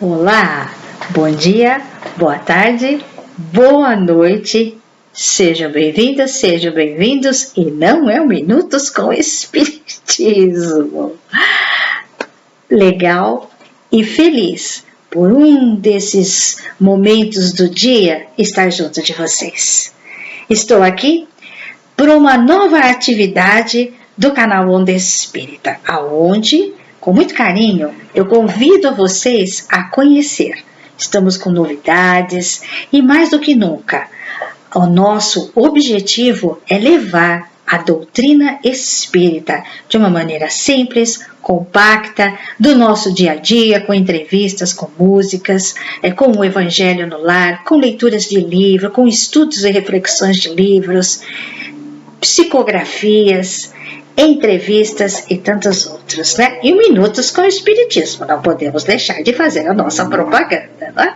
Olá, bom dia, boa tarde, boa noite, sejam bem-vindas, sejam bem-vindos e não é o Minutos com Espiritismo. Legal e feliz por um desses momentos do dia estar junto de vocês. Estou aqui por uma nova atividade do canal Onda Espírita, aonde, com muito carinho, eu convido vocês a conhecer. Estamos com novidades e, mais do que nunca, o nosso objetivo é levar a doutrina espírita de uma maneira simples, compacta, do nosso dia a dia, com entrevistas, com músicas, com o Evangelho no lar, com leituras de livro, com estudos e reflexões de livros, psicografias, entrevistas e tantos outros, né? E Minutos com o Espiritismo, não podemos deixar de fazer a nossa propaganda, né?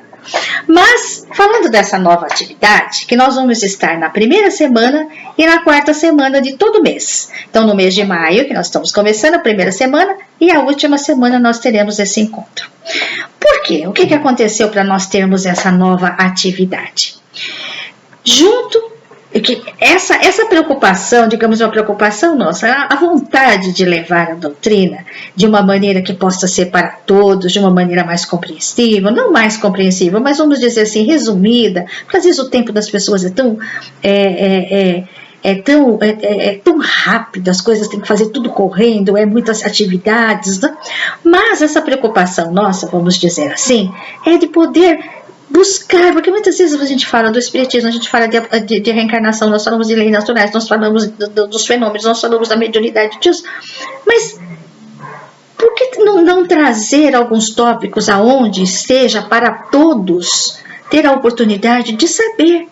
Mas, falando dessa nova atividade, que nós vamos estar na primeira semana e na quarta semana de todo mês. Então, no mês de maio, que nós estamos começando a primeira semana, e a última semana nós teremos esse encontro. Por quê? O que aconteceu para nós termos essa nova atividade? Essa preocupação, digamos uma preocupação nossa, a vontade de levar a doutrina de uma maneira que possa ser para todos, de uma maneira mais compreensível, não mais compreensível, mas vamos dizer assim, resumida, porque às vezes o tempo das pessoas é tão rápido, as coisas têm que fazer tudo correndo, muitas atividades, né? Mas essa preocupação nossa, vamos dizer assim, é de poder buscar, porque muitas vezes a gente fala do Espiritismo, a gente fala de reencarnação, nós falamos de leis naturais, nós falamos dos fenômenos, nós falamos da mediunidade disso, mas por que não trazer alguns tópicos aonde esteja para todos ter a oportunidade de saber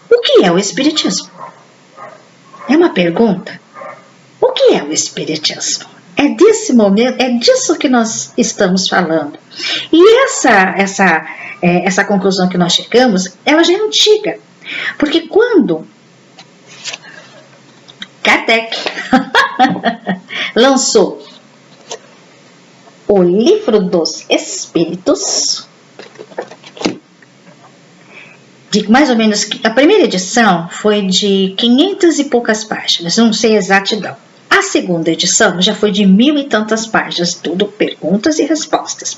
o que é o Espiritismo? É uma pergunta. O que é o Espiritismo? É desse momento, é disso que nós estamos falando. E essa conclusão que nós chegamos, ela já é antiga. Porque quando Kardec lançou o Livro dos Espíritos, de mais ou menos, a primeira edição foi de 500 e poucas páginas, não sei a exatidão. A segunda edição já foi de 1000 e tantas páginas, tudo perguntas e respostas.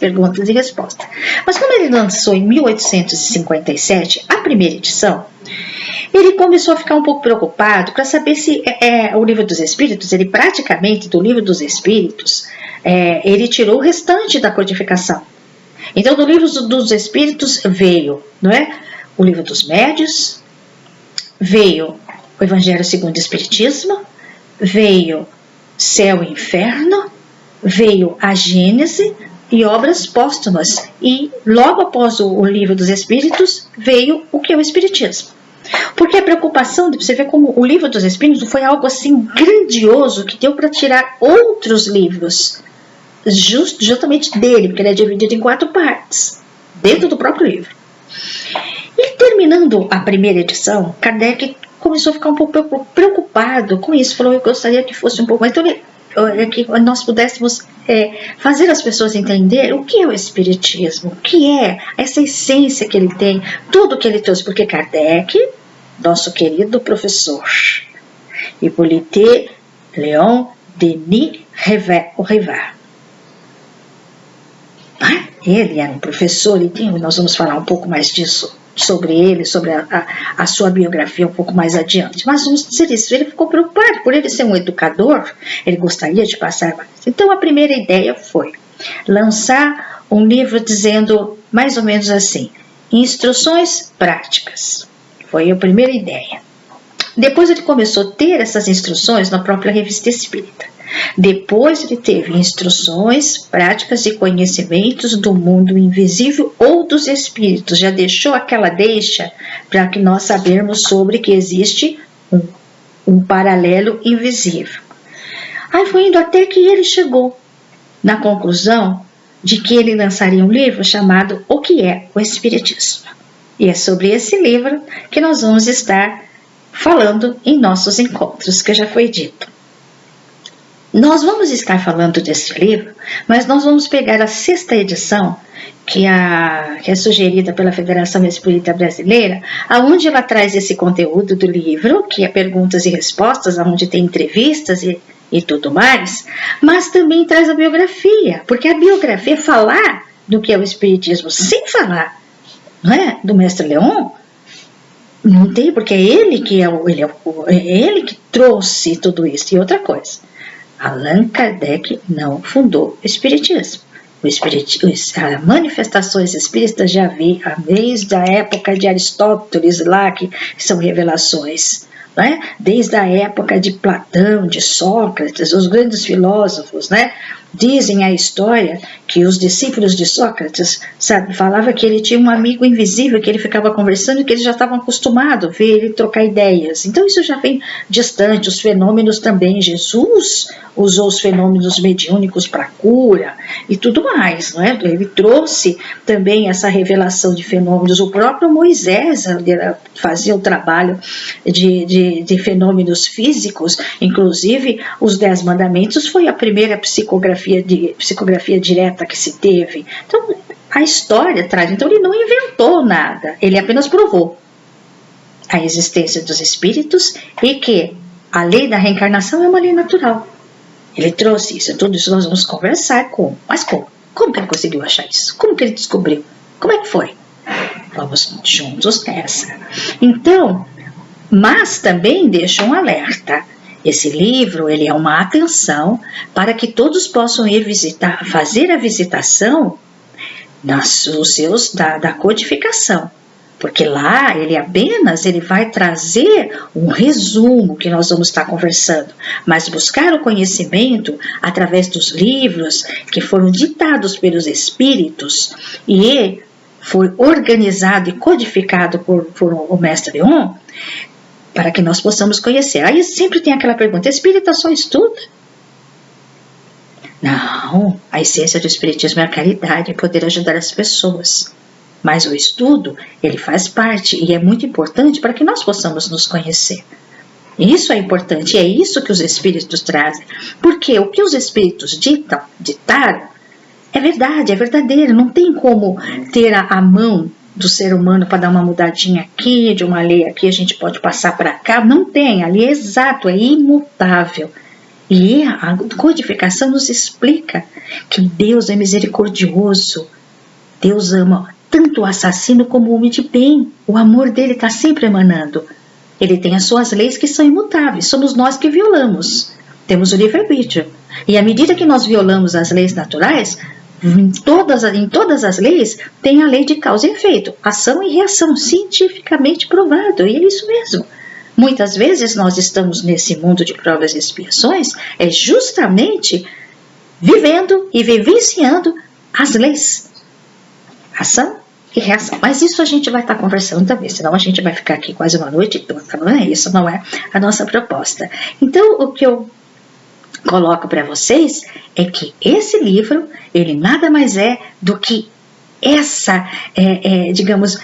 Mas como ele lançou em 1857, a primeira edição, ele começou a ficar um pouco preocupado para saber se o Livro dos Espíritos, ele praticamente, do Livro dos Espíritos, ele tirou o restante da codificação. Então, do Livro dos Espíritos veio, não é? O Livro dos Médios, veio o Evangelho segundo o Espiritismo, veio Céu e Inferno, veio a Gênese e obras póstumas. E logo após o Livro dos Espíritos, veio o que é o Espiritismo. Porque a preocupação de você ver como o Livro dos Espíritos foi algo assim grandioso que deu para tirar outros livros justamente dele, porque ele é dividido em 4 partes, dentro do próprio livro. E terminando a primeira edição, Kardec começou a ficar um pouco preocupado com isso, falou, eu gostaria que fosse um pouco mais, que nós pudéssemos fazer as pessoas entender o que é o Espiritismo, o que é essa essência que ele tem, tudo que ele trouxe, porque Kardec, nosso querido professor Hippolyte Léon Denis Rivard, ele era um professor, nós vamos falar um pouco mais disso, sobre ele, sobre a sua biografia um pouco mais adiante. Mas vamos dizer isso, ele ficou preocupado por ele ser um educador, ele gostaria de passar mais. Então a primeira ideia foi lançar um livro dizendo mais ou menos assim, instruções práticas. Foi a primeira ideia. Depois ele começou a ter essas instruções na própria Revista Espírita. Depois ele teve instruções, práticas e conhecimentos do mundo invisível ou dos espíritos. Já deixou aquela deixa para que nós sabermos sobre que existe um paralelo invisível. Aí foi indo até que ele chegou na conclusão de que ele lançaria um livro chamado O que é o Espiritismo. E é sobre esse livro que nós vamos estar falando em nossos encontros, que já foi dito. Nós vamos estar falando desse livro, mas nós vamos pegar a 6ª edição, que é sugerida pela Federação Espírita Brasileira, aonde ela traz esse conteúdo do livro, que é perguntas e respostas, onde tem entrevistas e tudo mais, mas também traz a biografia, porque a biografia, falar do que é o Espiritismo sem falar, não é, do Mestre Leon, não tem, porque é ele que ele que trouxe tudo isso. E outra coisa, Allan Kardec não fundou o Espiritismo. As manifestações espíritas já vi desde a época de Aristóteles lá, que são revelações, né? Desde a época de Platão, de Sócrates, os grandes filósofos, né? Dizem a história que os discípulos de Sócrates, falava que ele tinha um amigo invisível que ele ficava conversando e que eles já estavam acostumados a ver ele trocar ideias. Então isso já vem distante. Os fenômenos também, Jesus usou os fenômenos mediúnicos para cura e tudo mais, não é? Ele trouxe também essa revelação de fenômenos. O próprio Moisés fazia o trabalho de fenômenos físicos, inclusive os 10 mandamentos foi a primeira psicografia direta que se teve. Então a história traz, então ele não inventou nada, ele apenas provou a existência dos espíritos e que a lei da reencarnação é uma lei natural. Ele trouxe isso, tudo isso nós vamos conversar mas como? Como que ele conseguiu achar isso? Como que ele descobriu? Como é que foi? Vamos juntos nessa. Então, mas também deixa um alerta. Esse livro, ele é uma atenção para que todos possam ir visitar, fazer a visitação da codificação. Porque lá ele vai trazer um resumo que nós vamos estar conversando, mas buscar o conhecimento através dos livros que foram ditados pelos espíritos e foi organizado e codificado por o Mestre Leon, para que nós possamos conhecer. Aí sempre tem aquela pergunta, espírita só estuda? Não, a essência do espiritismo é a caridade, é poder ajudar as pessoas. Mas o estudo, ele faz parte e é muito importante para que nós possamos nos conhecer. Isso é importante, e é isso que os espíritos trazem. Porque o que os espíritos ditaram, é verdade, é verdadeiro. Não tem como ter a mão do ser humano para dar uma mudadinha aqui, de uma lei aqui, a gente pode passar para cá. Não tem, ali é exato, é imutável. E a codificação nos explica que Deus é misericordioso. Deus ama tanto o assassino como o homem de bem. O amor dele está sempre emanando. Ele tem as suas leis que são imutáveis. Somos nós que violamos. Temos o livre-arbítrio. E à medida que nós violamos as leis naturais, em todas as leis tem a lei de causa e efeito. Ação e reação, cientificamente provado. E é isso mesmo. Muitas vezes nós estamos nesse mundo de provas e expiações justamente vivendo e vivenciando as leis. Ação e reação. Mas isso a gente vai estar conversando também, senão a gente vai ficar aqui quase uma noite toda. Não é isso, não é a nossa proposta. Então, o que eu coloco para vocês é que esse livro, ele nada mais é do que digamos,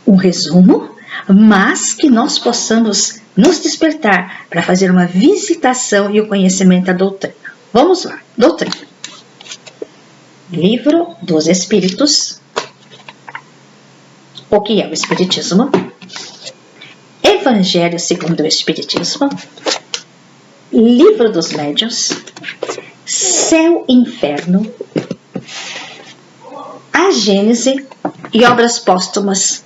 um resumo, mas que nós possamos nos despertar para fazer uma visitação e o conhecimento da doutrina. Vamos lá, doutrina. Livro dos Espíritos. O que é o Espiritismo? Evangelho segundo o Espiritismo. Livro dos Médiuns. Céu e Inferno. A Gênese e obras póstumas,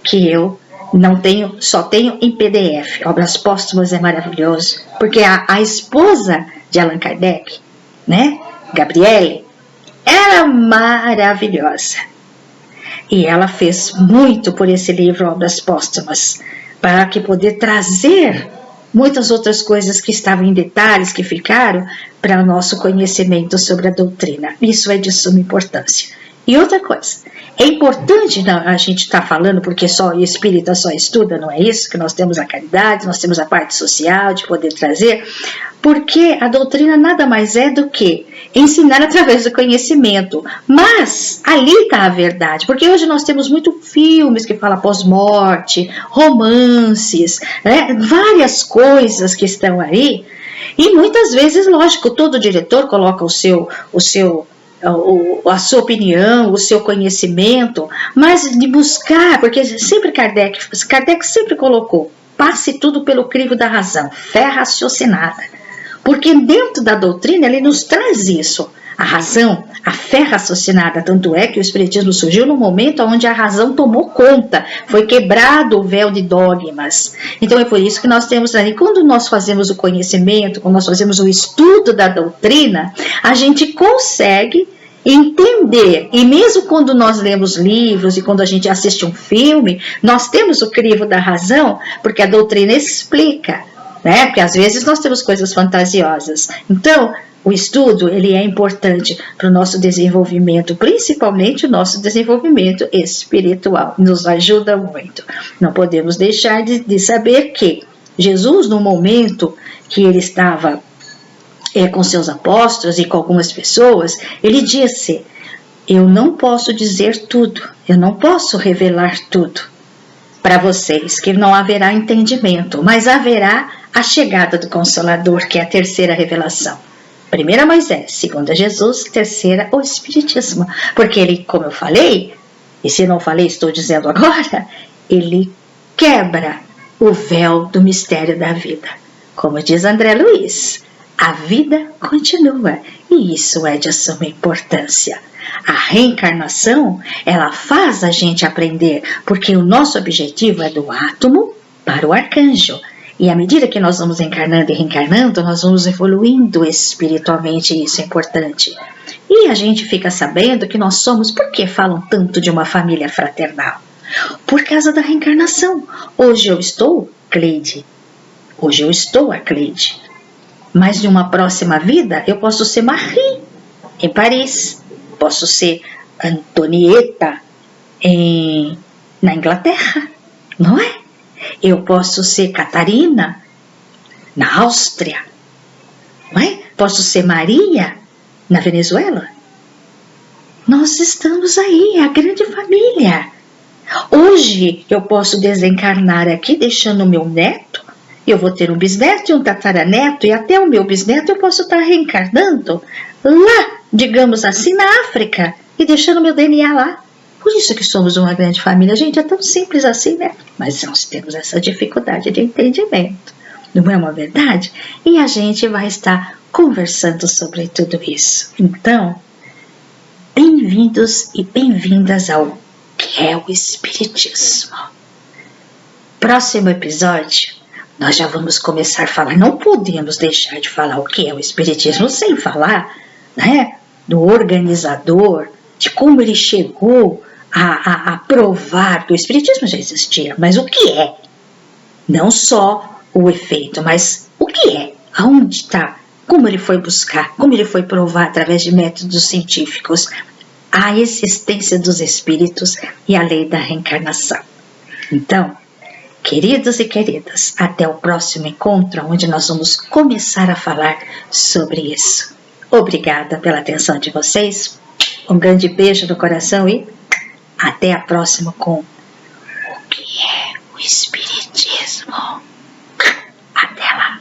que eu não tenho, só tenho em PDF. Obras póstumas é maravilhoso, porque a esposa de Allan Kardec, né, Gabriele, era maravilhosa. E ela fez muito por esse livro, Obras Póstumas, para que poder trazer muitas outras coisas que estavam em detalhes, que ficaram para o nosso conhecimento sobre a doutrina. Isso é de suma importância. E outra coisa, é importante a gente estar falando, porque só espírita só estuda, não é isso? Que nós temos a caridade, nós temos a parte social de poder trazer, porque a doutrina nada mais é do que ensinar através do conhecimento. Mas ali está a verdade, porque hoje nós temos muito filmes que falam pós-morte, romances, né? Várias coisas que estão aí, E muitas vezes, lógico, todo diretor coloca a sua opinião, o seu conhecimento, mas de buscar, porque sempre Kardec sempre colocou, passe tudo pelo crivo da razão, fé raciocinada. Porque dentro da doutrina ele nos traz isso, a razão, a fé raciocinada. Tanto é que o Espiritismo surgiu no momento onde a razão tomou conta, foi quebrado o véu de dogmas. Então é por isso que nós temos ali, quando nós fazemos o conhecimento, quando nós fazemos o estudo da doutrina, a gente consegue entender, e mesmo quando nós lemos livros e quando a gente assiste um filme, nós temos o crivo da razão, porque a doutrina explica, né? Porque às vezes nós temos coisas fantasiosas. Então, o estudo, ele é importante para o nosso desenvolvimento, principalmente o nosso desenvolvimento espiritual, nos ajuda muito. Não podemos deixar de saber que Jesus, no momento que ele estava com seus apóstolos e com algumas pessoas, ele disse: eu não posso dizer tudo, eu não posso revelar tudo para vocês, que não haverá entendimento, mas haverá a chegada do Consolador, que é a terceira revelação. Primeira Moisés, segunda Jesus, terceira o Espiritismo, porque ele, como eu falei, e se não falei, estou dizendo agora, ele quebra o véu do mistério da vida. Como diz André Luiz, a vida continua, e isso é de suma importância. A reencarnação, ela faz a gente aprender, porque o nosso objetivo é do átomo para o arcanjo. E à medida que nós vamos encarnando e reencarnando, nós vamos evoluindo espiritualmente, e isso é importante. E a gente fica sabendo que nós somos, por que falam tanto de uma família fraternal? Por causa da reencarnação. Hoje eu estou Cleide, hoje eu estou a Cleide. Mas em uma próxima vida, eu posso ser Marie, em Paris. Posso ser Antonieta, na Inglaterra, não é? Eu posso ser Catarina, na Áustria, não é? Posso ser Maria, na Venezuela. Nós estamos aí, a grande família. Hoje eu posso desencarnar aqui, deixando o meu neto. Eu vou ter um bisneto e um tataraneto, e até o meu bisneto eu posso estar reencarnando lá, digamos assim, na África, e deixando meu DNA lá. Por isso que somos uma grande família. Gente, é tão simples assim, né? Mas nós temos essa dificuldade de entendimento. Não é uma verdade? E a gente vai estar conversando sobre tudo isso. Então, bem-vindos e bem-vindas ao que é o Espiritismo. Próximo episódio, nós já vamos começar a falar, não podemos deixar de falar o que é o Espiritismo sem falar, né, do organizador, de como ele chegou a provar que o Espiritismo já existia, mas o que é? Não só o efeito, mas o que é? Aonde está? Como ele foi buscar? Como ele foi provar através de métodos científicos a existência dos espíritos e a lei da reencarnação? Então, queridos e queridas, até o próximo encontro, onde nós vamos começar a falar sobre isso. Obrigada pela atenção de vocês, um grande beijo no coração e até a próxima com o que é o Espiritismo. Até lá!